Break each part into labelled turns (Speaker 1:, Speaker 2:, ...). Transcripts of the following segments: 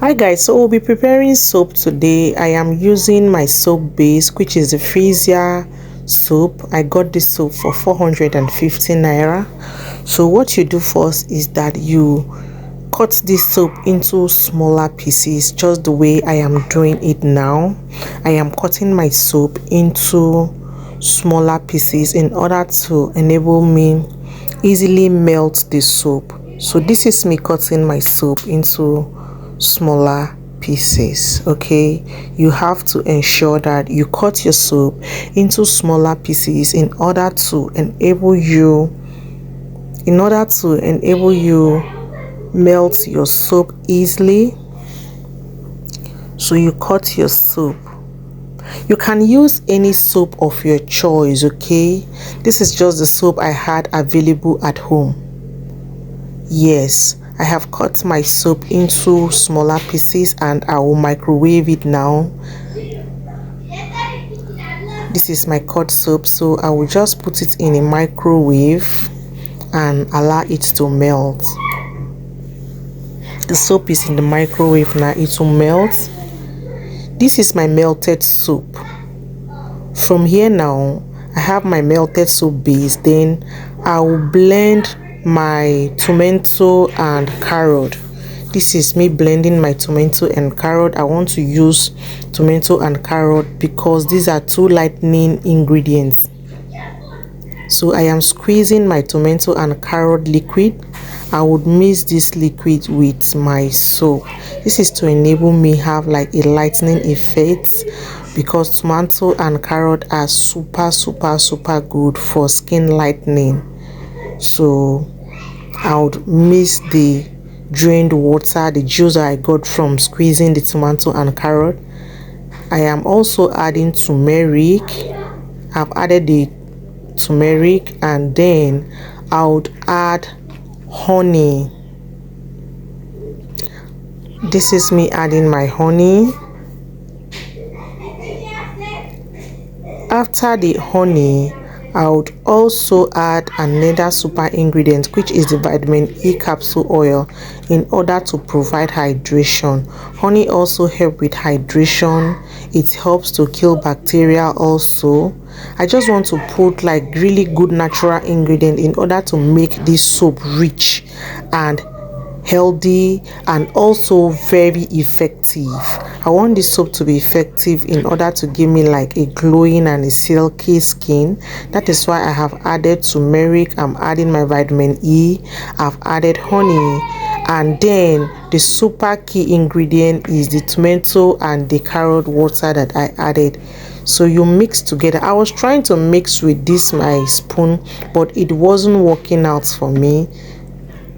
Speaker 1: Hi guys, so we'll be preparing soap today. I am using my soap base, which is the Frisia soap. I got this soap for 450 naira. So what you do first is that you cut this soap into smaller pieces, just the way I am doing it now. I am cutting my soap into smaller pieces in order to enable me easily melt the soap. So this is me cutting my soap into smaller pieces. Okay, you have to ensure that you cut your soap into smaller pieces in order to enable you melt your soap easily. So you cut your soap. You can use any soap of your choice. Okay, this is just the soap I had available at home. Yes, I have cut my soap into smaller pieces and I will microwave it now. This is my cut soap, so I will just put it in a microwave and allow it to melt. The soap is in the microwave now, it will melt. This is my melted soap. From here now, I have my melted soap base. Then I will blend my tomato and carrot. This is me blending my tomato and carrot. I want to use tomato and carrot because these are two lightening ingredients. So I am squeezing my tomato and carrot liquid. I would mix this liquid with my soap. This is to enable me have like a lightening effect, because tomato and carrot are super good for skin lightening. So I would mix the drained water, the juice I got from squeezing the tomato and carrot. I am also adding turmeric. I've added the turmeric, and then I would add honey. This is me adding my honey. After the honey, I would also add another super ingredient, which is the vitamin E capsule oil, in order to provide hydration. Honey also helps with hydration. It helps to kill bacteria also. I just want to put like really good natural ingredient in order to make this soap rich and healthy and also very effective. I want this soap to be effective in order to give me like a glowing and a silky skin. That is why I have added turmeric. I'm adding my vitamin E. I've added honey, and then the super key ingredient is the tomato and the carrot water that I added. So you mix together. I was trying to mix with this my spoon, but it wasn't working out for me.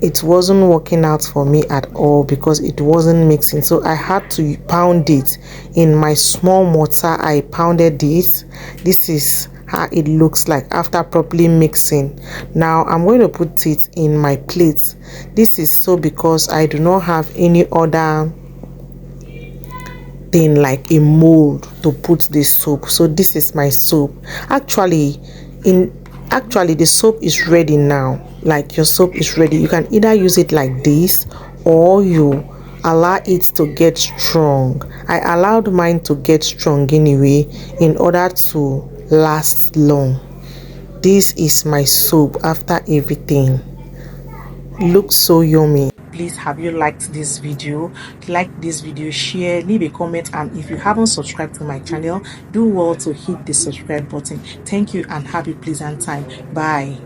Speaker 1: It wasn't working out for me at all because it wasn't mixing. So I had to pound it in my small mortar. I pounded it. This is how it looks like after properly mixing. Now I'm going to put it in my plate. This is so because I do not have any other thing like a mold to put this soap. So this is my soap. Actually the soap is ready now. Like your soap is ready. You can either use it like this or you allow it to get strong. I allowed mine to get strong anyway in order to last long. This is my soap after everything. Looks so yummy. Please, have you liked this video? Like this video, share, leave a comment, and if you haven't subscribed to my channel, do well to hit the subscribe button. Thank you and have a pleasant time. Bye.